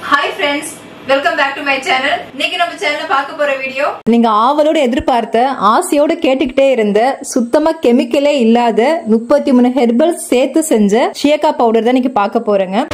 Hi friends, welcome back to my channel. இன்னைக்கு நம்ம சேனல்ல பார்க்க போற வீடியோ நீங்க ஆவலோட எதிர்பார்த்த ஆசையோட கேட்டுக்கிட்டே இருந்த சுத்தமா கெமிக்கலே இல்லாத 33 ஹெர்பல் சேர்த்து செஞ்ச ஷியக்கா பவுடர் தான் இன்னைக்கு பார்க்க போறேங்க.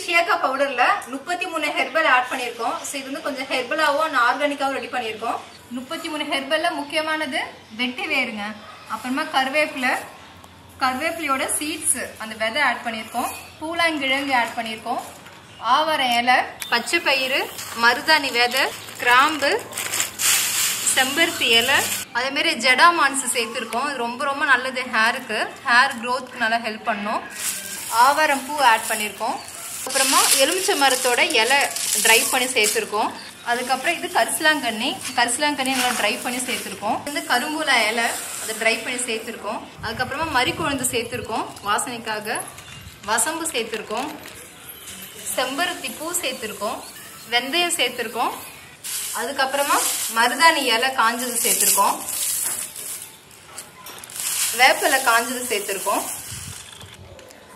ஷியக்கா பவுடர்ல 33 ஹெர்பல் ஆட் பண்ணிருக்கோம். சோ இது வந்து கொஞ்சம் ஹெர்பலாவும் ஆர்கானிக்காவும் ரெடி பண்ணிருக்கோம். 33 ஹெர்பல்ல முக்கியமானது வெட்டி வேருங்க. அப்புறமா கருவேப்பிலையோட சீட்ஸ் அந்த விதை ஆட் பண்ணிருக்கோம். பூலாங்கிழங்கு ஆட் பண்ணிருக்கோம். ஆவரை இலை, பச்சை பயிறு, மருதாணி விதை, கிராம்பு, செம்பருத்தி இலை, அதே மாதிரி ஜடாமான்ஸ் சேர்த்திருக்கோம். இது ரொம்ப ரொம்ப நல்லது ஹேருக்கு, ஹேர் க்ரோத்க்கு நல்லா ஹெல்ப் பண்ணும். ஆவாரம் பூ ஆட் பண்ணிருக்கோம். அப்புறமா எலுமிச்சை மரத்தோட இலை ட்ரை பண்ணி சேர்த்துருக்கோம். அதுக்கப்புறம் இது கரிசலாங்கண்ணி நல்லா ட்ரை பண்ணி சேர்த்துருக்கோம். இது கரும்பூலா இலை அதை ட்ரை பண்ணி சேர்த்துருக்கோம். அதுக்கப்புறமா மறிக்கொழுந்து சேர்த்துருக்கோம் வாசனைக்காக. வசம்பு சேர்த்துருக்கோம். செம்பருத்தி பூ சேர்த்துருக்கோம். வெந்தயம் சேர்த்துருக்கோம். அதுக்கப்புறமா மருதாணி இலை காஞ்சது சேர்த்துருக்கோம். வேப்பிலை காஞ்சது சேர்த்துருக்கோம்.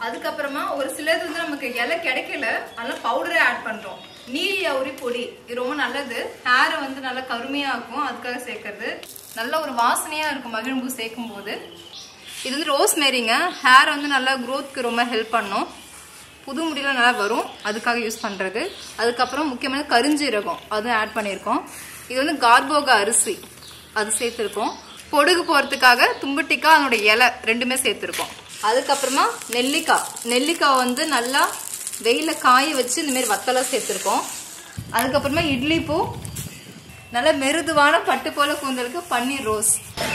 அதுக்கப்புறமா ஒரு சிலது வந்து நமக்கு இலை கிடைக்கல, அதனால பவுடரே ஆட் பண்றோம். நீலி அவுரி பொடி, இது ரொம்ப நல்லது, ஹேரை வந்து நல்லா கருமையா இருக்கும், அதுக்காக சேர்க்கறது. நல்ல ஒரு வாசனையா இருக்கும் மகிழ்ம்பூ சேர்க்கும் போது. இது வந்து ரோஸ்மேரிங்க, ஹேர் வந்து நல்லா க்ரோத்க்கு ரொம்ப ஹெல்ப் பண்ணும், புது முடியல நல்லா வரும், அதுக்காக யூஸ் பண்றது. அதுக்கப்புறம் முக்கியமான கருஞ்சீரகம் அதுவும் ஆட் பண்ணியிருக்கோம். இது வந்து கார்போகா அரிசி அது சேர்த்துருக்கோம். பொடுகு போறதுக்காக தும்பட்டிக்காய் அதனுடைய இலை ரெண்டுமே சேர்த்துருக்கோம். அதுக்கப்புறமா நெல்லிக்காய் வந்து நல்லா வெயில காய வச்சு இந்த மாதிரி வத்தலா சேர்த்துருக்கோம். அதுக்கப்புறமா இட்லி பூ, நல்ல மெருதுவான பட்டு போல கூந்தலுக்கு பன்னீர் ரோஸ்.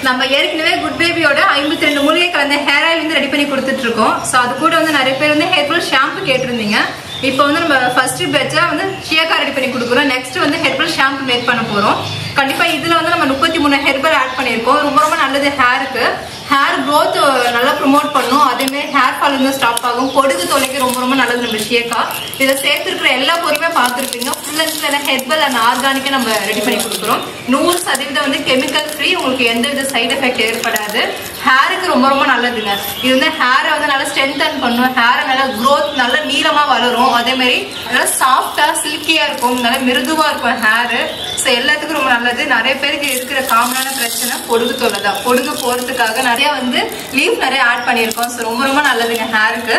நம்ம ஏற்கனவே குட் பேபியோட 52 மூலிகை கலந்த ஹேர் ஆயில் வந்து ரெடி பண்ணி கொடுத்துட்டு இருக்கோம். ஸோ அது கூட வந்து நிறைய பேர் வந்து ஹெர்பல் ஷாம்பு கேட்டிருந்தீங்க. இப்போ வந்து நம்ம ஃபர்ஸ்ட் பேட்சா வந்து ஷியக்கா ரெடி பண்ணி கொடுக்குறோம். நெக்ஸ்ட் வந்து ஹெர்பல் ஷாம்பு மேக் பண்ண போறோம். கண்டிப்பா இதுல வந்து நம்ம 33 ஹெர்பல் ஆட் பண்ணிருக்கோம். ரொம்ப ரொம்ப நல்லது ஹேருக்கு, ஹேர் க்ரோத் நல்லா ப்ரொமோட் பண்ணும். அதே மாதிரி ஹேர் ஃபால் வந்து ஸ்டாப் ஆகும். பொடுகு தொலைக்கு ரொம்ப ரொம்ப நல்லது நம்ம ஷியக்கா. இதை சேர்த்துருக்கிற எல்லா பொருளுமே பார்த்துருப்பீங்க. Full and full herbal and ஆர்கானிக்கா நம்ம ரெடி பண்ணி கொடுக்குறோம். 100% வந்து கெமிக்கல் ஃப்ரீ, உங்களுக்கு எந்த வித சைட் எஃபெக்ட் ஏற்படாது. ஹேருக்கு ரொம்ப ரொம்ப நல்லதுங்க. இது வந்து ஹேரை வந்து நல்லா ஸ்ட்ரென்தன் பண்ணும், ஹேரை நல்லா க்ரோத் நல்லா நீளமா வளரும். அதே மாதிரி நல்லா சாஃப்டா சில்கியா இருக்கும், நல்லா மிருதுவா இருக்கும் ஹேரு. ஸோ எல்லாத்துக்கும் ரொம்ப நல்லது. நிறைய பேருக்கு இருக்கிற காமனான பிரச்சனை பொடுகு தொலை தான். பொடுகு போறதுக்காக நிறைய வந்து லீஃப் நிறைய ஆட் பண்ணியிருக்கோம். ஸோ ரொம்ப ரொம்ப நல்லதுங்க ஹேருக்கு.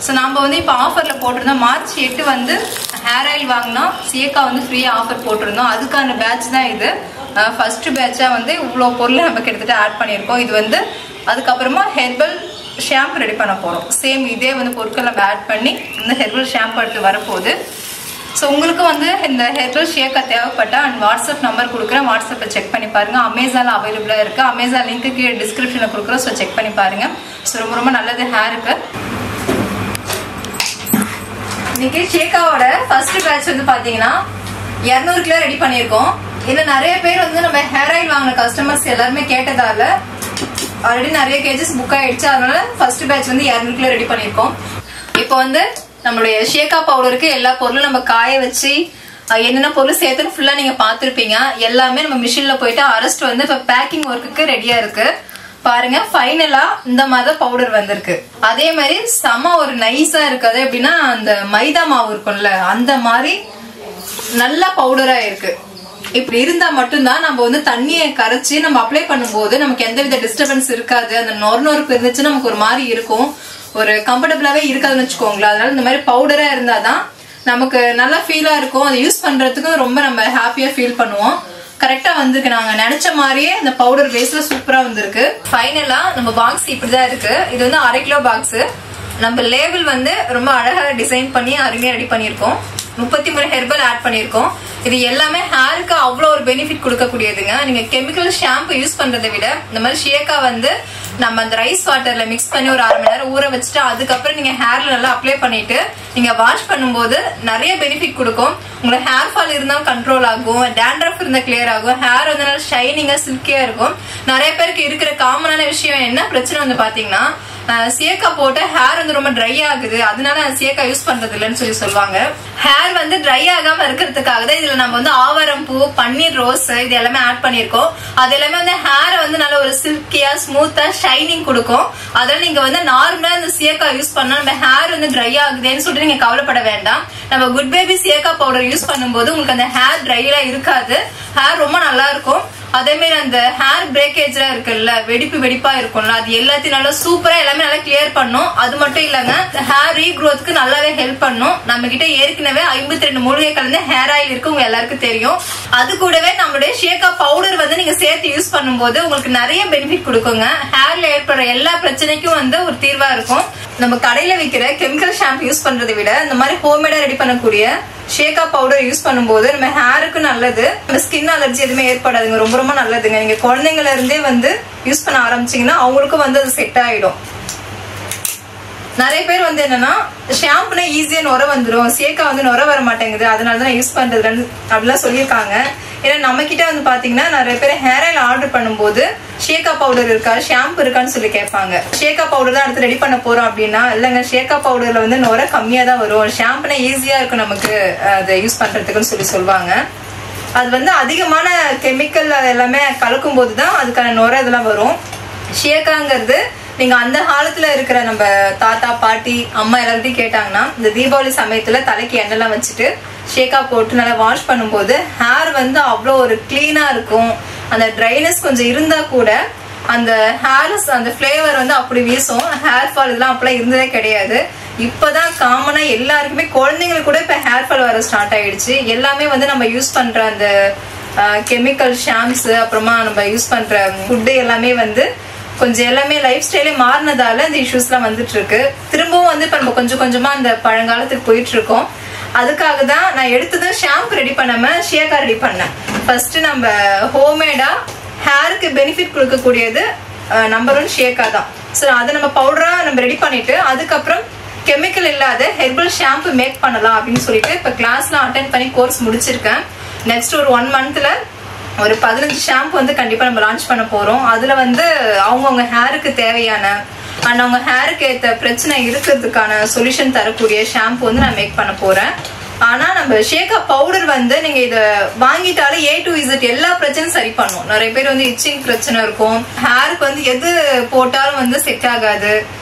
ஸோ நம்ம வந்து இப்போ ஆஃபர்ல போட்டிருந்தோம். மார்ச் 8 வந்து ஹேர் ஆயில் வாங்கினா ஷியக்கா வந்து ஃப்ரீயா ஆஃபர் போட்டிருந்தோம். அதுக்கான பேட்ச் தான் இது. ஃபர்ஸ்ட் பேட்சா வந்து இவ்வளோ பொருள் நம்ம கிட்டத்தட்ட ஆட் பண்ணியிருக்கோம். இது வந்து அதுக்கப்புறமா ஹெர்பல் ஷாம்பு ரெடி பண்ண போறோம். சேம் இதே வந்து பொருட்கள் நம்ம ஆட் பண்ணி இந்த ஹெர்பல் ஷாம்பு எடுத்து வரப்போகுது. ஸோ உங்களுக்கு வந்து இந்த ஹெர்பல் ஷியக்கா தேவைப்பட்டா அண்ட் வாட்ஸ்அப் நம்பர் கொடுக்குறேன், வாட்ஸ்அப்பை செக் பண்ணி பாருங்க. அமேசான்ல அவைலபிளாக இருக்கு. அமேசான் லிங்க் கீழே டிஸ்கிரிப்ஷன்ல கொடுக்குறோம். ஸோ செக் பண்ணி பாருங்க. ஸோ ரொம்ப ரொம்ப நல்லது ஹேருக்கு. இன்னைக்கு ஷியக்காவோட ஃபர்ஸ்ட் பேட்ச் வந்து பாத்தீங்கன்னா 200 கிலோ ரெடி பண்ணியிருக்கோம். இன்னும் நிறைய பேர் வந்து நம்ம ஹேர் ஆயில் வாங்கின கஸ்டமர்ஸ் எல்லாருமே கேட்டதால ஆல்ரெடி நிறைய கேஜஸ் புக் ஆயிடுச்சு. அதனால ஃபர்ஸ்ட் பேட்ச் வந்து 200 கிலோ ரெடி பண்ணியிருக்கோம். இப்போ வந்து நம்மளுடைய ஷியக்கா பவுடருக்கு எல்லா பொருளும் நம்ம காய வச்சு என்னென்ன பொருள் சேர்த்துன்னு ஃபுல்லா நீங்க பாத்துருப்பீங்க. எல்லாமே நம்ம மிஷின்ல போயிட்டு அரெஸ்ட் வந்து இப்ப பேக்கிங் ஒர்க்குக்கு ரெடியா இருக்கு. பாருங்க, ஃபைனலா இந்த மாதிரி பவுடர் வந்திருக்கு. அதே மாதிரி செம ஒரு நைஸா இருக்காது. எப்படின்னா அந்த மைதா மாவு இருக்கும்ல அந்த மாதிரி நல்ல பவுடரா இருக்கு. இப்படி இருந்தா மட்டும்தான் நம்ம வந்து தண்ணியை கரைச்சி நம்ம அப்ளை பண்ணும்போது நமக்கு எந்தவித டிஸ்டர்பன்ஸ் இருக்காது. அந்த நொறுநொறுப்பு இருந்துச்சு நமக்கு ஒரு மாதிரி இருக்கும், ஒரு கம்ஃபர்டபுளாவே இருக்காதுன்னு வச்சுக்கோங்களேன். அதனால இந்த மாதிரி பவுடரா இருந்தாதான் நமக்கு நல்லா ஃபீலா இருக்கும். அதை யூஸ் பண்றதுக்கு ரொம்ப நம்ம ஹாப்பியா ஃபீல் பண்ணுவோம். கரெக்டா வந்திருக்கு, நாங்க நினைச்ச மாதிரியே இந்த பவுடர் பேஸ்ல சூப்பரா வந்திருக்கு. ஃபைனலா நம்ம பாக்ஸ் இப்படிதான் இருக்கு. இது வந்து 1/2 கிலோ பாக்ஸ். நம்ம லேபிள் வந்து ரொம்ப அழகா டிசைன் பண்ணி அருமையா ரெடி பண்ணிருக்கோம். 33 ஹெர்பல் ஆட் பண்ணிருக்கோம். இது எல்லாமே ஹேருக்கு அவ்வளவு ஒரு பெனிஃபிட் கொடுக்கக்கூடியதுங்க. நீங்க கெமிக்கல் ஷாம்பு யூஸ் பண்றதை விட இந்த மாதிரி ஷேக்கா வந்து நம்ம அந்த ரைஸ் வாட்டர்ல மிக்ஸ் பண்ணி ஒரு 1/2 மணி நேரம் ஊற வச்சுட்டு அதுக்கப்புறம் நீங்க ஹேர்ல நல்லா அப்ளை பண்ணிட்டு நீங்க வாஷ் பண்ணும்போது நிறைய பெனிஃபிட் கொடுக்கும். உங்களுக்கு ஹேர் ஃபால் இருந்தாலும் கண்ட்ரோல் ஆகும், டேண்ட்ரஃப் இருந்தா கிளியர் ஆகும், ஹேர் வந்து நல்லா ஷைனிங்கா சில்கியா இருக்கும். நிறைய பேருக்கு இருக்கிற காமனான விஷயம் என்ன பிரச்சனை வந்து பாத்தீங்கன்னா சியக்கா போட்டு ஹேர் வந்து ரொம்ப ட்ரை ஆகுது, அதனால சியக்கா யூஸ் பண்றது இல்லைன்னு சொல்லுவாங்க. ஹேர் வந்து ட்ரை ஆகாம இருக்கிறதுக்காக தான் இதுல நம்ம வந்து ஆவாரம் பூ, பன்னீர் ரோஸ் இது எல்லாமே ஆட் பண்ணிருக்கோம். அது எல்லாமே வந்து ஹேரை வந்து நல்ல ஒரு சில்கியா ஸ்மூத்தா ஷைனிங் கொடுக்கும். அதனால நீங்க வந்து நார்மலா இந்த சியக்கா யூஸ் பண்ணா நம்ம ஹேர் வந்து ட்ரை ஆகுதுன்னு சொல்லிட்டு நீங்க கவலைப்பட வேண்டாம். நம்ம குட் பேபி சியக்கா பவுடர் யூஸ் பண்ணும்போது உங்களுக்கு அந்த ஹேர் ட்ரையா இருக்காது, ஹேர் ரொம்ப நல்லா இருக்கும். அதே மாதிரி அந்த ஹேர் பிரேக்கேஜ் இருக்குல்ல, வெடிப்பா இருக்கும்ல, அது எல்லாத்தையும் நல்லா சூப்பரா எல்லாமே நல்லா கிளியர் பண்ணும். அது மட்டும் இல்லங்க ஹேர் ரீக்ரோத்துக்கு நல்லாவே ஹெல்ப் பண்ணும். நம்ம கிட்ட ஏற்கனவே 52 மூலிகை கலந்து ஹேர் ஆயில் இருக்கு, உங்க எல்லாருக்கும் தெரியும். அது கூடவே நம்மளுடைய ஷேக்கா பவுடர் வந்து நீங்க சேர்த்து யூஸ் பண்ணும்போது உங்களுக்கு நிறைய பெனிஃபிட் கொடுக்குங்க. ஹேர்ல ஏற்படுற எல்லா பிரச்சனைக்கும் வந்து ஒரு தீர்வா இருக்கும். நம்ம கடையில விற்கிற கெமிக்கல் ஷாம்பு யூஸ் பண்றதை விட இந்த மாதிரி ஹோம்மேடா ரெடி பண்ணக்கூடிய ஷேக்கா பவுடர் யூஸ் பண்ணும்போது நம்ம ஹேருக்கு நல்லது, நம்ம ஸ்கின் அலர்ஜி எதுவுமே ஏற்படாதுங்க. ரொம்ப ரொம்ப நல்லதுங்க. நீங்க குழந்தைங்கள இருந்தே வந்து யூஸ் பண்ண ஆரம்பிச்சீங்கன்னா அவங்களுக்கும் வந்து அது செட் ஆயிடும். நிறைய பேர் வந்து என்னன்னா ஷாம்புனா ஈஸியா நுர வந்துடும், ஷேக்கா வந்து நுர வர மாட்டேங்குது, அதனாலதான் யூஸ் பண்றதுன்னு அப்படிலாம் சொல்லியிருக்காங்க. ஏன்னா நம்ம கிட்ட வந்து பாத்தீங்கன்னா நிறைய பேர் ஹேர் ஆயில் ஆர்டர் பண்ணும்போது ஷேக்கா பவுடர் இருக்கா, ஷாம்பு இருக்கான்னு சொல்லி கேட்பாங்க. ஷேக்கா பவுடர் தான் அடுத்து ரெடி பண்ண போறோம் அப்படின்னா இல்லங்க, ஷேக்கா பவுடர்ல வந்து நுர கம்மியா தான் வரும், ஷாம்புனா ஈஸியா இருக்கும் நமக்கு அதை யூஸ் பண்றதுக்குன்னு சொல்லுவாங்க. அது வந்து அதிகமான கெமிக்கல் எல்லாமே கலக்கும் போதுதான் அதுக்கான நுர இதெல்லாம் வரும். ஷேக்காங்கிறது நீங்க அந்த காலத்துல இருக்கிற நம்ம தாத்தா பாட்டி அம்மா எல்லார்ட்டையும் கேட்டாங்கன்னா இந்த தீபாவளி சமயத்துல தலைக்கு எண்ணெய்லாம் வச்சுட்டு ஷேக்கா போட்டு நல்லா வாஷ் பண்ணும்போது ஹேர் வந்து அவ்வளோ ஒரு கிளீனா இருக்கும். அந்த ட்ரைனஸ் கொஞ்சம் இருந்தா கூட அந்த ஹேர்ஸ் அந்த ஃபிளேவர் வந்து அப்படி வீசும். ஹேர் ஃபால் இதெல்லாம் அப்பெல்லாம் இருந்ததே கிடையாது. இப்பதான் காமனா எல்லாருக்குமே குழந்தைங்களுக்கு கூட இப்ப ஹேர் ஃபால் வர ஸ்டார்ட் ஆயிடுச்சு. எல்லாமே வந்து நம்ம யூஸ் பண்ற அந்த கெமிக்கல் ஷாம்ப்ஸ் அப்புறமா நம்ம யூஸ் பண்ற ஃபுட்டு எல்லாமே வந்து கொஞ்சம் எல்லாமே லைஃப் ஸ்டைலே மாறினதால இந்த இஷ்யூஸ் எல்லாம் வந்துட்டு இருக்கு. திரும்பவும் வந்து இப்ப நம்ம கொஞ்சம் கொஞ்சமா அந்த பழங்காலத்துக்கு போயிட்டு இருக்கோம். அதுக்காக தான் நான் எடுத்ததும் ஷாம்பு ரெடி பண்ணாம ஷேக்கா ரெடி பண்ணேன். ஃபர்ஸ்ட் நம்ம ஹோம்மேடா ஹேருக்கு பெனிஃபிட் கொடுக்கக்கூடியது நம்பர் 1 ஷேக்கா தான். ஸோ அதை நம்ம பவுடரா நம்ம ரெடி பண்ணிட்டு அதுக்கப்புறம் கெமிக்கல் இல்லாத ஹெர்பல் ஷாம்பு மேக் பண்ணலாம் அப்படின்னு சொல்லிட்டு இப்ப கிளாஸ்லாம் அட்டென்ட் பண்ணி கோர்ஸ் முடிச்சிருக்கேன். நெக்ஸ்ட் ஒரு 1 மந்த்ல ஒரு 15 ஷாம்பு வந்து கண்டிப்பா நம்ம லான்ச் பண்ண போறோம். அதுல வந்து அவங்கவுங்க ஹேருக்கு தேவையான அண்ட் அவங்க ஹேருக்கு ஏற்ற பிரச்சனை இருக்கிறதுக்கான சொல்யூஷன் தரக்கூடிய ஷாம்பு வந்து நான் மேக் பண்ண போறேன். ஆனா நம்ம ஷேக்கா பவுடர் வந்து நீங்க இத வாங்கிட்டாலே A to Z எல்லா பிரச்சனையும் சரி பண்ணும். நிறைய பேர் வந்து இச்சிங் பிரச்சனை இருக்கும், ஹேருக்கு வந்து எது போட்டாலும் வந்து செட் ஆகாது,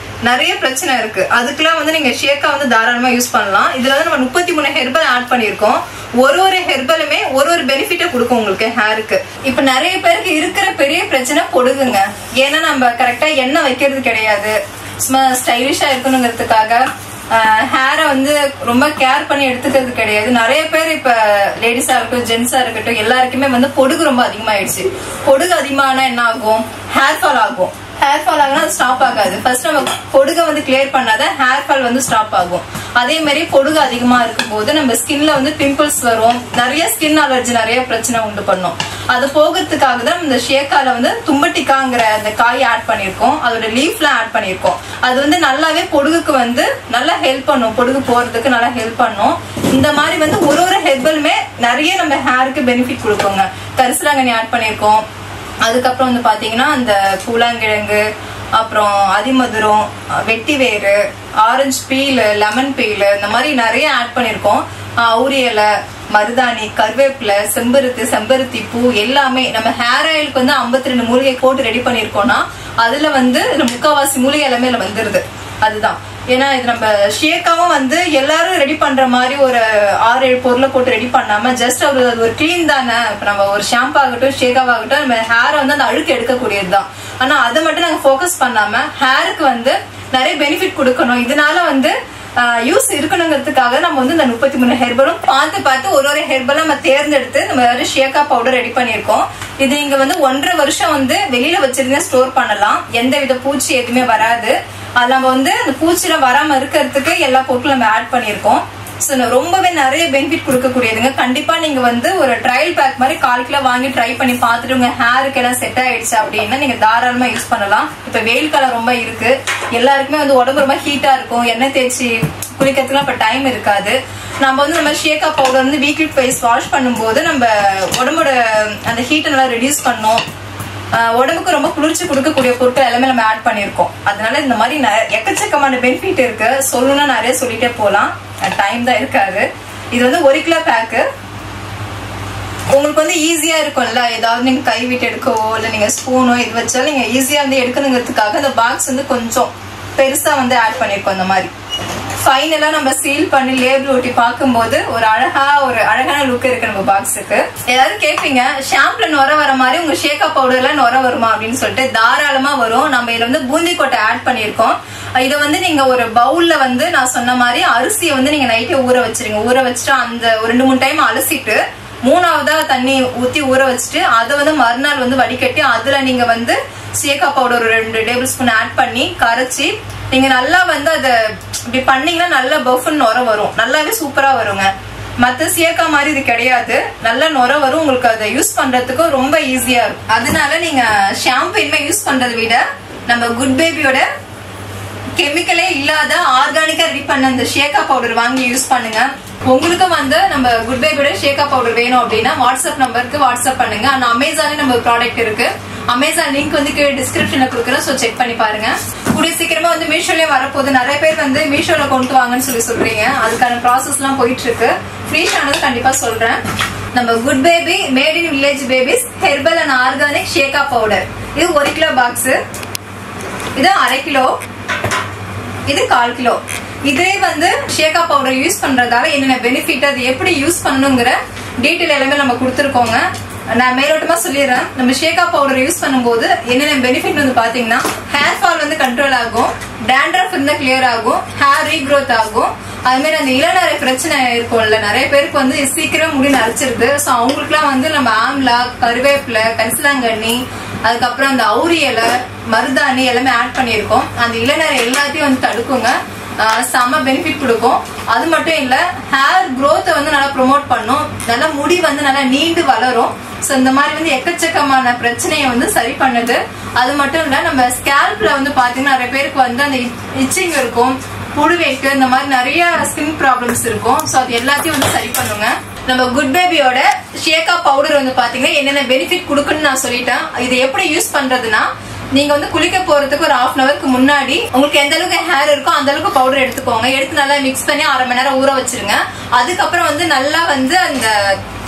நிறைய பிரச்சனை இருக்கு. அதுக்கெல்லாம் வந்து நீங்க ஷேக்கா வந்து தாராளமா யூஸ் பண்ணலாம். இதுல வந்து நம்ம 33 ஹெர்பல் ஆட் பண்ணிருக்கோம். ஒரு ஹெர்பலுமே ஒரு பெனிஃபிட்ட கொடுக்கும் உங்களுக்கு ஹேருக்கு. இப்ப நிறைய பேருக்கு இருக்கிற பெரிய பிரச்சனை பொடுகுங்க. ஏன்னா நம்ம கரெக்டா எண்ணெய் வைக்கிறது கிடையாது, ஸ்டைலிஷா இருக்கணுங்கிறதுக்காக ஹேரை வந்து ரொம்ப கேர் பண்ணி எடுத்துக்கிறது கிடையாது. நிறைய பேர் இப்ப லேடிஸா இருக்கட்டும் ஜென்ஸா இருக்கட்டும் எல்லாருக்குமே வந்து பொடுகு ரொம்ப அதிகமாயிடுச்சு. பொடுகு அதிகமான என்ன ஆகும், ஹேர் ஃபால் ஆகும். ஹேர் ஃபால் ஆகுனா அது ஸ்டாப் ஆகாது. ஃபர்ஸ்ட் நம்ம பொடுகை வந்து கிளியர் பண்ணாதான் ஹேர் ஃபால் வந்து ஸ்டாப் ஆகும். அதே மாதிரி பொடுகு அதிகமா இருக்கும் போது நம்ம ஸ்கின்ல வந்து பிம்பிள்ஸ் வரும், நிறைய ஸ்கின் அலர்ஜி நிறைய பிரச்சனை உண்டு பண்ணும். அது போகிறதுக்காக தான் இந்த ஷேக்கால வந்து தும்பட்டிக்காங்கிற அந்த காய் ஆட் பண்ணிருக்கோம், அதோட லீஃப்லாம் ஆட் பண்ணிருக்கோம். அது வந்து நல்லாவே பொடுகுக்கு வந்து நல்லா ஹெல்ப் பண்ணும், பொடுகு போறதுக்கு நல்லா ஹெல்ப் பண்ணும். இந்த மாதிரி வந்து ஒரு ஹெர்பலுமே நிறைய நம்ம ஹேருக்கு பெனிஃபிட் கொடுக்குங்க. கரிசலாங்கண்ணி ஆட் பண்ணிருக்கோம். அதுக்கப்புறம் வந்து பாத்தீங்கன்னா அந்த பூலாங்கிழங்கு, அப்புறம் அதிமதுரம், வெட்டி வேறு, ஆரஞ்சு பீல், லெமன் பீல், இந்த மாதிரி நிறைய ஆட் பண்ணிருக்கோம். அவுரி இலை, மருதாணி, கருவேப்பிலை, செம்பருத்தி பூ எல்லாமே நம்ம ஹேர் ஆயிலுக்கு வந்து 52 மூலிகை போட்டு ரெடி பண்ணிருக்கோம்னா அதுல வந்து முக்காவாசி மூலிகை எல்லாமே வந்துருது. அதுதான் ஏன்னா இது நம்ம ஷேக்காவும் வந்து எல்லாரும் ரெடி பண்ற மாதிரி ஒரு 6-7 பொருளை போட்டு ரெடி பண்ணாம ஜஸ்ட் அது ஒரு கிளீன் தானே. இப்ப நம்ம ஒரு ஷாம்பு ஆகட்டும் ஷேக்காவாகட்டும் நம்ம ஹேரை வந்து அந்த அழுக்கு எடுக்கக்கூடியதுதான். ஆனா அதை மட்டும் நாங்க போக்கஸ் பண்ணாம ஹேருக்கு வந்து நிறைய பெனிஃபிட் கொடுக்கணும், இதனால வந்து யூஸ் இருக்கணுங்கிறதுக்காக நம்ம வந்து இந்த 33 ஹெர்பலும் பார்த்து ஒரு ஹெர்பலும் நம்ம தேர்ந்தெடுத்து நம்ம ஷேக்கா பவுடர் ரெடி பண்ணிருக்கோம். இது நீங்க வந்து 1.5 வருஷம் வந்து வெளியில வச்சிருந்தா ஸ்டோர் பண்ணலாம், எந்த வித பூச்சி எதுவுமே வராது. அது நம்ம வந்து அந்த பூச்சியில வராம இருக்கிறதுக்கு எல்லா பொருட்களும் நம்ம ஆட் பண்ணிருக்கோம். ரொம்பவே நிறைய பெனிஃபிட் கொடுக்கக்கூடியதுங்க. கண்டிப்பா நீங்க வந்து ஒரு ட்ரையல் பேக் மாதிரி 1/4 கிலோ வாங்கி ட்ரை பண்ணி பார்த்துட்டு உங்க ஹேருக்கு எல்லாம் செட் ஆயிடுச்சு அப்படின்னா நீங்க தாராளமா யூஸ் பண்ணலாம். இப்ப வெயில் காலம் ரொம்ப இருக்கு, எல்லாருக்குமே வந்து உடம்பு ரொம்ப ஹீட்டா இருக்கும், எண்ணெய் தேய்ச்சி குளிக்கிறதுக்குலாம் இப்ப டைம் இருக்காது. நம்ம வந்து நம்ம ஷேக்கா பவுடர் வந்து வீக்லி ட்வைஸ் வாஷ் பண்ணும்போது நம்ம உடம்போட அந்த ஹீட்டை நல்லா ரெடியூஸ் பண்ணும், உடம்புக்கு ரொம்ப குளிர்ச்சி கொடுக்கக்கூடிய பொருட்கள் எல்லாமே நம்ம ஆட் பண்ணிருக்கோம். அதனால இந்த மாதிரி எக்கச்சக்கமான பெனிஃபிட் இருக்கு. சொல்லணும்னா நிறைய சொல்லிட்டே போலாம், டைம் தான் இருக்காது. இது வந்து 1 கிலோ பேக்கு. உங்களுக்கு வந்து ஈஸியா இருக்கும்ல, ஏதாவது நீங்க கை விட்டு எடுக்கவோ இல்ல நீங்க ஸ்பூனோ இது வச்சாலும் நீங்க ஈஸியா வந்து எடுக்கணுங்கிறதுக்காக இந்த பாக்ஸ் வந்து கொஞ்சம் பெருசா வந்து ஆட் பண்ணிருக்கோம். இந்த மாதிரி ஃபைனலா நம்ம சீல் பண்ணி லேபிள் ஒட்டி பார்க்கும்போது ஒரு அழகான லுக் இருக்கு நம்ம பாக்ஸுக்கு. ஏதாவது கேட்பீங்க, ஷாம்புல நுர வர மாதிரி உங்க ஷேக்கா பவுடர்ல நுர வருமா அப்படின்னு சொல்லிட்டு. தாராளமா வரும். நம்ம இதுல வந்து பூந்தி கொட்டை ஆட் பண்ணிருக்கோம். இதை வந்து நீங்க ஒரு பவுல்ல வந்து நான் சொன்ன மாதிரி அரிசியை வந்து நீங்க நைட்டே ஊற வச்சிருங்க. ஊற வச்சுட்டு அந்த 2-3 டைம் அலசிட்டு 3ஆவதா தண்ணி ஊத்தி ஊற வச்சுட்டு அதை வந்து மறுநாள் வந்து வடிகட்டி அதுல நீங்க வந்து Sheikha powder 2 table spoon add பண்ணி கரைச்சி நீங்க நல்லா வந்து அதை இப்படி பண்ணீங்கன்னா நல்லா பஃப்னு நுர வரும். நல்லாவே சூப்பரா வருங்க. மத்த ஷேக்கா மாதிரி இது கிடையாது, நல்ல நுர வரும். உங்களுக்கு அதை யூஸ் பண்றதுக்கு ரொம்ப ஈஸியா இருக்கும். அதனால நீங்க ஷாம்பு இனிமே யூஸ் பண்றதை விட நம்ம குட் பேபியோட கெமிக்கலே இல்லாத ஆர்கானிக்கா ரெடி பண்ண அந்த ஷேக்கா பவுடர் வாங்கி யூஸ் பண்ணுங்க. உங்களுக்கும் வந்து நம்ம குட் பேபியோட ஷேக்கா பவுடர் வேணும் அப்படின்னா வாட்ஸ்அப் நம்பருக்கு வாட்ஸ்அப் பண்ணுங்க. ஆனா அமேசான்ல நம்ம ப்ராடக்ட் இருக்கு. அமேசான் லிங்க் வந்து கீழே டிஸ்கிரிப்ஷன்ல கொடுக்குறேன், சோ செக் பண்ணி பாருங்க. கூடிய சீக்கிரமா வந்து மீஷோலயே வரப்போகுது. நிறைய பேர் வந்து மீஷோல கொண்டு வாங்கன்னு சொல்றீங்க. அதுக்கான ப்ராசஸ் எல்லாம் போயிட்டு இருக்கு. ஃப்ரீஸ் ஆனது கண்டிப்பா சொல்றேன். நம்ம good baby made in village babies herbal and organic ஷேக்கா பவுடர். இது 1 கிலோ பாக்ஸ், இது 1/2 கிலோ, இது 1/4 கிலோ. இதே வந்து ஷேக்கா பவுடர் யூஸ் பண்றதால என்னென்ன பெனிஃபிட், அது எப்படி யூஸ் பண்ணணுங்கிற டீட்டெயில் எல்லாமே நம்ம கொடுத்துருக்கோங்க. நான் மேலோட்டமா சொல்லிடுறேன். நம்ம ஷேக்கா பவுடர் யூஸ் பண்ணும்போது என்னென்ன பெனிஃபிட் வந்து பாத்தீங்கன்னா ஹேர் ஃபால் வந்து கண்ட்ரோல் ஆகும், டேண்ட்ரஃப் இருந்தா கிளியர் ஆகும், ஹேர் ரீக்ரோத் ஆகும். அது மாதிரி அந்த இளநரை பிரச்சனை இருக்கும்ல, நிறைய பேருக்கு வந்து சீக்கிரம் முடி நரைச்சிருது. ஸோ அவங்களுக்குலாம் வந்து நம்ம ஆம்லா, கருவேப்பிலை, கரிசலாங்கண்ணி, அதுக்கப்புறம் அந்த அவுரி இலை, மருதாணி எல்லாமே ஆட் பண்ணியிருக்கோம். அந்த இளநரை எல்லாத்தையும் வந்து தடுக்குங்க, செம பெனிஃபிட் கொடுக்கும். அது மட்டும் இல்ல ஹேர் growth வந்து நல்லா ப்ரொமோட் பண்ணும், நல்லா முடி வந்து நல்லா நீண்டு வளரும். சோ இந்த மாதிரி வந்து எக்கச்சக்கமான பிரச்சனையை வந்து சரி பண்ணுது. அது மட்டும் இல்ல நம்ம ஸ்கேல்ப்ல வந்து பாத்தீங்கன்னா நிறைய பேருக்கு வந்து அந்த இச்சிங் இருக்கும், புழுவேக்கு, இந்த மாதிரி நிறைய ஸ்கின் ப்ராப்ளம்ஸ் இருக்கும். சோ அது எல்லாத்தையும் வந்து சரி பண்ணுங்க. நம்ம குட் பேபியோட ஷேக்கா பவுடர் வந்து பாத்தீங்கன்னா என்னென்ன பெனிஃபிட் கொடுக்குன்னு நான் சொல்லிட்டேன். இது எப்படி யூஸ் பண்றதுன்னா, நீங்க வந்து குளிக்க போறதுக்கு ஒரு 1/2 ஹவருக்கு முன்னாடி உங்களுக்கு எந்த அளவுக்கு ஹேர் இருக்கோ அந்த அளவுக்கு பவுடர் எடுத்துக்கோங்க. எடுத்து நல்லா மிக்ஸ் பண்ணி 1/2 மணி நேரம் ஊற வச்சிருங்க. அதுக்கப்புறம் வந்து நல்லா வந்து அந்த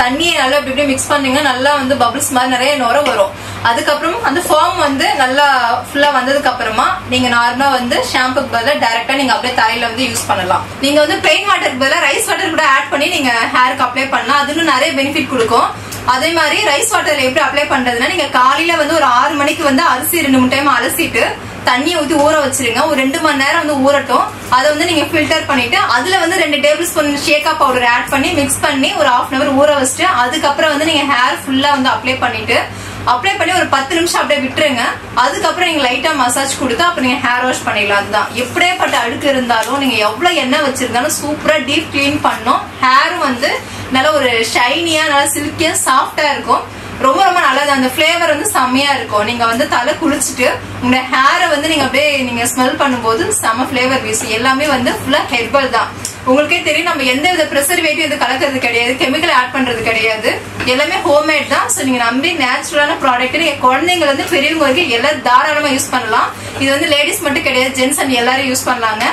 தண்ணியை நல்லா இப்படி மிக்ஸ் பண்ணீங்கன்னா நல்லா வந்து பபிள்ஸ் மாதிரி நிறைய நுர வரும். அதுக்கப்புறம் அந்த ஃபார்ம் வந்து நல்லா ஃபுல்லா வந்ததுக்கு அப்புறமா நீங்க நார்மலா வந்து ஷாம்புக்கு பதிலா டைரக்டா நீங்க அப்படியே தலையில வந்து யூஸ் பண்ணலாம். நீங்க வந்து பிளெயின் வாட்டருக்கு பதிலா ரைஸ் வாட்டர் கூட ஆட் பண்ணி நீங்க ஹேருக்கு அப்ளை பண்ணலாம். அது இன்னும் நிறைய பெனிஃபிட் கொடுக்கும். அதே மாதிரி ரைஸ் வாட்டர்ல எப்படி அப்ளை பண்றதுன்னா, நீங்க காலையில வந்து ஒரு 6 மணிக்கு வந்து அரிசி 2-3 டைம் அலசிட்டு தண்ணியை ஊத்தி ஊற வச்சிருங்க. ஒரு 2 மணி நேரம் வந்து ஊறட்டும். அதை வந்து நீங்க ஃபில்டர் பண்ணிட்டு அதுல வந்து 2 table spoon Sheikha powder add பண்ணி மிக்ஸ் பண்ணி ஒரு 1/2 ஹவர் ஊற வச்சுட்டு அதுக்கப்புறம் வந்து நீங்க ஹேர் ஃபுல்லா வந்து அப்ளை பண்ணி ஒரு 10 நிமிஷம் அப்படியே விட்டுருங்க. அதுக்கப்புறம் நீங்க லைட்டா மசாஜ் கொடுத்து அப்புறம் நீங்க ஹேர் வாஷ் பண்ணிடலாம். அதுதான் எப்படியேப்பட்ட அழுக்கு இருந்தாலும் நீங்க எவ்வளவு எண்ணெய் வச்சிருந்தாலும் சூப்பரா டீப் கிளீன் பண்ணும். ஹேரும் வந்து நல்ல ஒரு ஷைனியா நல்லா சில்கியா சாஃப்டா இருக்கும். ரொம்ப ரொம்ப நல்லது. அந்த ஃபிளேவர் வந்து செம்மையா இருக்கும். நீங்க வந்து தலை குளிச்சுட்டு உங்க ஹேரை வந்து நீங்க அப்படியே நீங்க ஸ்மெல் பண்ணும்போது செம்ம ஃபிளேவர் வீசும். எல்லாமே வந்து ஃபுல்லா ஹெர்பல் தான். உங்களுக்கே தெரியும், நம்ம எந்த வித ப்ரிசர்வேட்டிவ் இது கலக்கிறது கிடையாது, கெமிக்கல் ஆட் பண்றது கிடையாது, எல்லாமே ஹோம்மேட் தான். சோ நீங்க நம்பி நேச்சுரலான ப்ராடக்ட் நீங்க குழந்தைங்க வந்து பெரியவங்க வரைக்கும் எல்லாரும் தாராளமா யூஸ் பண்ணலாம். இது வந்து லேடிஸ் மட்டும் கிடையாது, ஜென்ஸ் அண்ட் எல்லாரும் யூஸ் பண்ணலாங்க.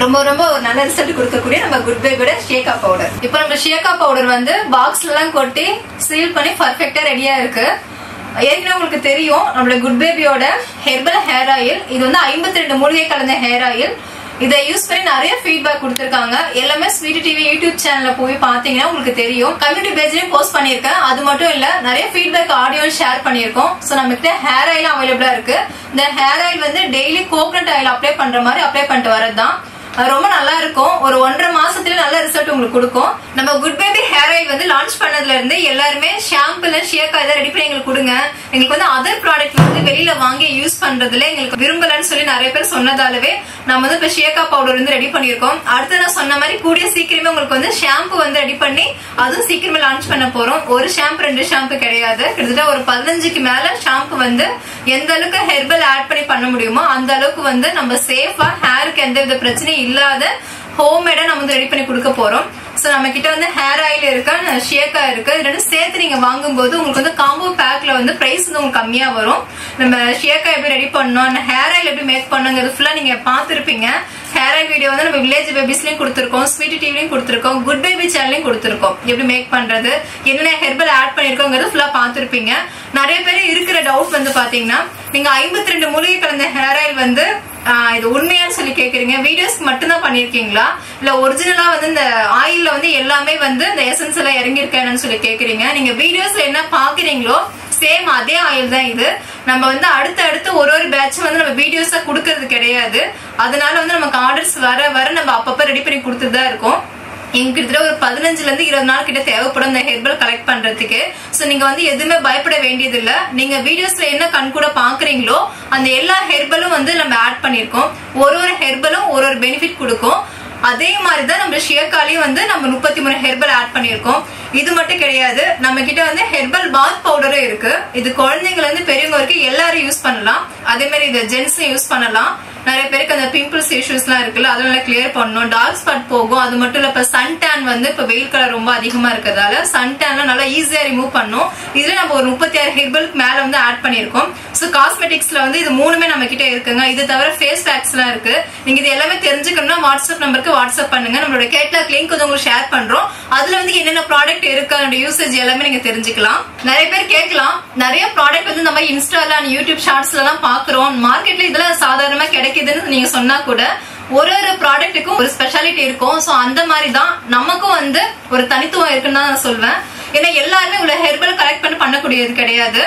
ரொம்ப ரொம்ப ஒரு நல்ல ரிசல்ட் கொடுக்கக்கூடிய நம்ம குட் பேபியோட ஷேக்கா பவுடர். இப்போ நம்ம ஷேக்கா பவுடர் வந்து பாக்ஸ்ல எல்லாம் கொட்டி சீல் பண்ணி பர்ஃபெக்டா ரெடியா இருக்கு. ஏற்கனவே உங்களுக்கு தெரியும் நம்மளோட குட் பேபியோட ஹெர்பல் ஹேர் ஆயில். இது வந்து 52 மூலிகை கலந்த ஹேர் ஆயில். இதை யூஸ் பண்ணி நிறைய ஃபீட்பேக் கொடுத்திருக்காங்க. எல்லாமே ஸ்வீட் டிவி யூடியூப் சேனல்ல போய் பாத்தீங்கன்னா உங்களுக்கு தெரியும். கம்யூனிட்டி பேஜ்லயும் போஸ்ட் பண்ணிருக்கேன். அது மட்டும் இல்ல நிறைய ஃபீட்பேக் ஆடியோ ஷேர் பண்ணிருக்கோம். சோ நம்ம கிட்ட ஹேர் ஆயில் அவைலபிளா இருக்கு. இந்த ஹேர் ஆயில் வந்து டெய்லி கோகனட் ஆயில் அப்ளை பண்ற மாதிரி அப்ளை பண்ணிட்டு வரதுதான். ரொம்ப நல்லா இருக்கும். ஒரு 1.5 மாசத்துல நல்ல ரிசல்ட் உங்களுக்கு கொடுக்கும். நம்ம குட் பேபி ஹேர் ஆயில் வந்து லான்ச் பண்ணதுல இருந்து எல்லாருமே ஷாம்புல ஷியக்கா இதை ரெடி பண்ணி எங்களுக்கு கொடுங்க, எங்களுக்கு வந்து அதர் ப்ராடக்ட் வந்து வெளியில வாங்கி யூஸ் பண்றதுல எங்களுக்கு விரும்பலன்னு சொல்லி நிறைய பேர் சொன்னதாலவே நம்ம வந்து இப்ப ஷியக்கா பவுடர் வந்து ரெடி பண்ணிருக்கோம். அடுத்து நான் சொன்ன மாதிரி கூடிய சீக்கிரமே உங்களுக்கு வந்து ஷாம்பு வந்து ரெடி பண்ணி அதுவும் சீக்கிரமே லான்ச் பண்ண போறோம். ஒரு ஷாம்பு 2 ஷாம்பு கிடையாது, கிட்டத்தட்ட ஒரு 15க்கு மேல ஷாம்பு வந்து எந்த அளவுக்கு ஹெர்பல் ஆட் பண்ணி பண்ண முடியுமோ அந்த அளவுக்கு வந்து நம்ம சேஃபா ஹேருக்கு எந்த வித பிரச்சனையும் இல்லாத ஹோம்மேடா நம்ம வந்து ரெடி பண்ணி கொடுக்க போறோம். சோ நம்ம கிட்ட வந்து ஹேர் ஆயில் இருக்கு, ஷியக்கா இருக்கு. இது ரெண்டும் சேர்த்து நீங்க வாங்கும்போது உங்களுக்கு வந்து காம்போ பேக்ல வந்து பிரைஸ் வந்து உங்களுக்கு கம்மியா வரும். நம்ம ஷியக்கா எப்படி ரெடி பண்ணணும், ஹேர் ஆயில் எப்படி மேக் பண்ணுங்கிறது ஃபுல்லா நீங்க பாத்துருப்பீங்க. ஹேர் ஆயில் வீடியோ வந்து நம்ம வில்லேஜ் பேபிஸ்லயும் கொடுத்திருக்கோம், ஸ்வீட் டிவிலையும் கொடுத்திருக்கோம், குட் பேபி சேனலையும் கொடுத்திருக்கோம். எப்படி மேக் பண்றது, என்னென்ன ஹெர்பல் ஆட் பண்ணிருக்கோங்கிறது ஃபுல்லா பாத்துருப்பீங்க. நிறைய பேர் இருக்கிற டவுட் வந்து பாத்தீங்கன்னா, நீங்க 52 மூலிகை கலந்த ஹேர் ஆயில் வந்து இது உண்மையான்னு சொல்லி கேக்குறீங்க, வீடியோஸ்க்கு மட்டும் தான் பண்ணிருக்கீங்களா இல்ல ஒரிஜினலா வந்து இந்த ஆயில்ல வந்து எல்லாமே வந்து இந்த எசன்ஸ் எல்லாம் இறங்கி இருக்கேன்னு சொல்லி கேக்குறீங்க. நீங்க வீடியோஸ்ல என்ன பாக்குறீங்களோ சேம் அதே ஆயில் தான் இது. நம்ம வந்து அடுத்து ஒரு பேட்ச் வந்து நம்ம வீடியோஸா குடுக்கறது கிடையாது. அதனால வந்து நமக்கு ஆர்டர்ஸ் வர நம்ம அப்பப்ப ரெடி பண்ணி கொடுத்துதான் இருக்கோம். எங்கிட்ட ஒரு 15 இருந்து 20 நாள் கிட்ட தேவைப்படும் இந்த ஹெர்பல் கலெக்ட் பண்றதுக்கு. சோ நீங்க வந்து எதுவுமே பயப்பட வேண்டியது இல்ல. நீங்க வீடியோஸ்ல என்ன கண் கூட பாக்குறீங்களோ அந்த எல்லா ஹெர்பலும் வந்து நம்ம ஆட் பண்ணிருக்கோம். ஒரு ஹெர்பலும் ஒரு பெனிஃபிட் கொடுக்கும். அதே மாதிரிதான் நம்ம ஷியக்காலையும் வந்து நம்ம 33 ஹெர்பல் ஆட் பண்ணிருக்கோம். இது மட்டும் கிடையாது, நம்ம கிட்ட வந்து ஹெர்பல் பாத் பவுடரும் இருக்கு. இது குழந்தைங்கள இருந்து பெரியவங்க வரைக்கும் எல்லாரும் யூஸ் பண்ணலாம். அதே மாதிரி இது ஜென்ஸ் யூஸ் பண்ணலாம். நிறைய பேருக்கு அந்த பிம்பிள்ஸ் இஷ்யூஸ் எல்லாம் இருக்குல்ல, அதெல்லாம் கிளியர் பண்ணணும். டார்க் ஸ்பாட் போகும். அது மட்டும் இல்ல, இப்ப சன் டேன் வந்து இப்ப வெயில் கலர் ரொம்ப அதிகமா இருக்கிறதால சன் டேன் நல்லா ஈஸியா ரிமூவ் பண்ணும். இதுல நம்ம ஒரு 36 ஹெர்பலுக்கு மேல வந்து ஆட் பண்ணிருக்கோம். சோ காஸ்மெட்டிக்ஸ்ல வந்து இது 3மே நம்ம கிட்ட இருக்குங்க. இது தவிர ஃபேஸ் பேக்ஸ் எல்லாம் இருக்கு. நீங்க இது எல்லாமே தெரிஞ்சுக்கணும்னா வாட்ஸ்அப் நம்பருக்கு வாட்ஸ்அப் பண்ணுங்க. நம்மளோட கேட்லாக் லிங்க் வந்து உங்களுக்கு ஷேர் பண்றோம். அதுல வந்து என்னென்ன ப்ராடக்ட் இருக்கு, அதோட யூசேஜ் எல்லாமே நீங்க தெரிஞ்சுக்கலாம். நிறைய பேர் கேட்கலாம், நிறைய ப்ராடக்ட் வந்து நம்ம இன்ஸ்டால யூடியூப் ஷார்ட்ஸ்ல எல்லாம் பாக்குறோம், மார்க்கெட்ல இதெல்லாம் சாதாரணமா கிடைக்குதுன்னு நீங்க சொன்னா கூட ஒரு ப்ராடக்ட்டுக்கும் ஒரு ஸ்பெஷாலிட்டி இருக்கும். சோ அந்த மாதிரி தான் நமக்கும் வந்து ஒரு தனித்துவம் இருக்குன்னு தான் நான் சொல்வேன். ஏன்னா எல்லாருமே உள்ள ஹெர்பல் கலெக்ட் பண்ணக்கூடியது கிடையாது.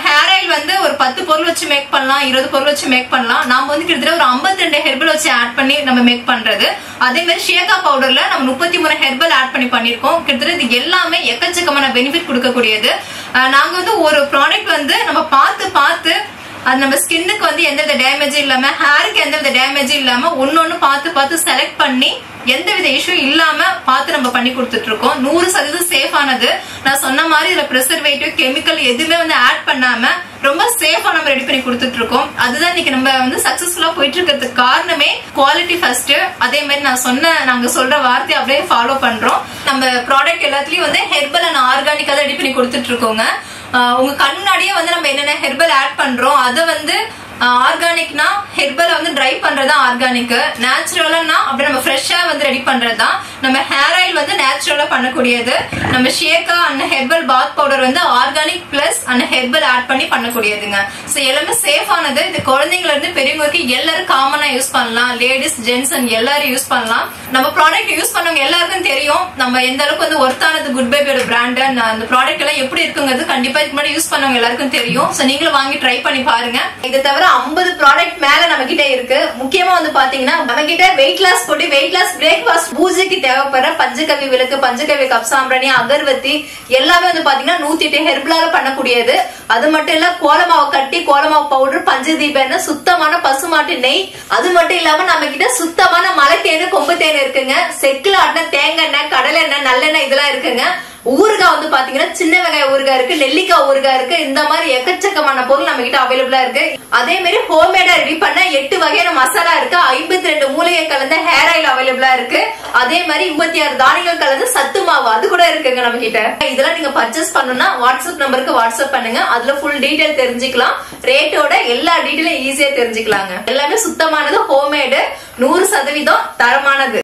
ஹேர் ஆயில் வந்து ஒரு 10 பொருள் வச்சு மேக் பண்ணலாம், 20 பொருள் வச்சு மேக் பண்ணலாம். நாம வந்து கிட்டத்தட்ட ஒரு 52 ஹெர்பல் வச்சு ஆட் பண்ணி நம்ம மேக் பண்றது. அதே மாதிரி ஷியக்கா பவுடர்ல நம்ம 33 ஹெர்பல் ஆட் பண்ணி பண்ணிருக்கோம். கிட்டத்தட்ட இது எல்லாமே எக்கச்சக்கமான பெனிஃபிட் கொடுக்கக்கூடியது. நாங்க வந்து ஒரு ப்ராடக்ட் வந்து நம்ம பார்த்து அது நம்ம ஸ்கின்னுக்கு வந்து எந்தவித டேமேஜும் இல்லாம, ஹேருக்கு எந்தவித டேமேஜும் இல்லாம ஒன்னொன்னு பார்த்து செலக்ட் பண்ணி எந்தவித இஷ்யூ இல்லாம பார்த்து நம்ம பண்ணி கொடுத்துட்டு இருக்கோம். 100% சேஃப் ஆனது. நான் சொன்ன மாதிரி இதுல பிரிசர்வேட்டிவ் கெமிக்கல் எதுவுமே வந்து ஆட் பண்ணாம ரொம்ப சேஃபா நம்ம ரெடி பண்ணி கொடுத்துட்டு இருக்கோம். அதுதான் இன்னைக்கு நம்ம வந்து சக்சஸ்ஃபுல்லா போயிட்டு இருக்கிறதுக்கு காரணமே குவாலிட்டி ஃபர்ஸ்ட். அதே மாதிரி நாங்க சொல்ற வார்த்தையை அப்படியே ஃபாலோ பண்றோம். நம்ம ப்ராடக்ட் எல்லாத்துலயும் வந்து ஹெர்பல் அண்ட் ஆர்கானிக்கா தான் ரெடி பண்ணி கொடுத்துட்டு இருக்கோங்க. உங்க கண்ணாடியே வந்து நம்ம என்னென்ன ஹெர்பல் ஆட் பண்றோம், அதை வந்து ஆர்கானிக்னா ஹெர்பல் வந்து ட்ரை பண்றதா ஆர்கானிக், நேச்சுரல்னா அப்படி நம்ம ஃப்ரெஷ்ஷா வந்து ரெடி பண்றதா. நம்ம ஹேர் ஆயில் வந்து நேச்சுரலா பண்ணக்கூடியது. நம்ம ஷியக்கா அண்ட் ஹெர்பல் பாத் பவுடர் வந்து organic plus and herbal add பண்ணி பண்ணக்கூடியதுங்க. சோ எல்லாமே சேஃப் ஆனது. இது குழந்தைங்கள இருந்து பெரியவங்களுக்கு எல்லாரும் காமனா யூஸ் பண்ணலாம். லேடிஸ் ஜென்ட்ஸ் அண்ட் எல்லாரும் யூஸ் பண்ணலாம். நம்ம ப்ராடக்ட் யூஸ் பண்ணவங்க எல்லாருக்கும் தெரியும் நம்ம எந்த அளவுக்கு வந்து ஒர்த்தானது குட் பேபியோட பிராண்ட். அந்த ப்ராடக்ட் எல்லாம் எப்படி இருக்குங்கிறது கண்டிப்பா இதுக்கு முன்னாடி யூஸ் பண்ணவங்க எல்லாருக்கும் தெரியும். சோ நீங்களும் வாங்கி ட்ரை பண்ணி பாருங்க. இதை தவிர 50 ப்ராடக்ட் மேல நம்ம கிட்ட இருக்கு. முக்கியமா வந்து பாத்தீங்கன்னா நம்ம கிட்ட வெயிட் லாஸ் பொடி, வெயிட் லாஸ் பிரேக்ஃபாஸ்ட், பூஜைக்கு தேவைப்படுற பஞ்சகவ்ய விளக்கு, பஞ்சகவ்ய கப்சாம்பிராணி, அகர்வத்தி எல்லாமே வந்து பாத்தீங்கன்னா 108 ஹெர்பலால பண்ணக்கூடியது. அது மட்டும் இல்ல கோலமாவு கட்டி, கோலமாவு பவுடர், பஞ்சதீபம், சுத்தமான பசுமாட்டு நெய். அது மட்டும் இல்லாம நம்ம கிட்ட சுத்தமான மலை தேனு, கொம்பு தேனு இருக்குங்க. செக்குல ஆட்டின தேங்காய் எண்ணெய், கடலை எண்ணெய், நல்லெண்ணெய் இதெல்லாம் இருக்குங்க. ஊறுகாய் வந்து பாத்தீங்கன்னா சின்ன வெங்காய ஊறுகாய் இருக்கு, நெல்லிக்காய் ஊறுகாய் இருக்கு. இந்த மாதிரி எக்கச்சக்கமான பொருள் நம்ம கிட்ட அவைலபிளா இருக்கு. அதே மாதிரி ஹோம்மேடா ரெடி பண்ண 8 வகையான மசாலா இருக்கு. 52 மூலிகை கலந்த ஹேர் ஆயில் அவைலபிளா இருக்கு. அதே மாதிரி 26 தானியங்கள் கலந்த சத்து மாவு அது கூட இருக்குங்க நம்ம கிட்ட. இதெல்லாம் நீங்க பர்ச்சேஸ் பண்ணணும்னா வாட்ஸ்அப் நம்பருக்கு வாட்ஸ்அப் பண்ணுங்க. அதுல ஃபுல் டீடைல் தெரிஞ்சுக்கலாம். ரேட்டோட எல்லா டீடைலும் ஈஸியா தெரிஞ்சுக்கலாங்க. எல்லாமே சுத்தமானது, ஹோம்மேடு, 100% தரமானது.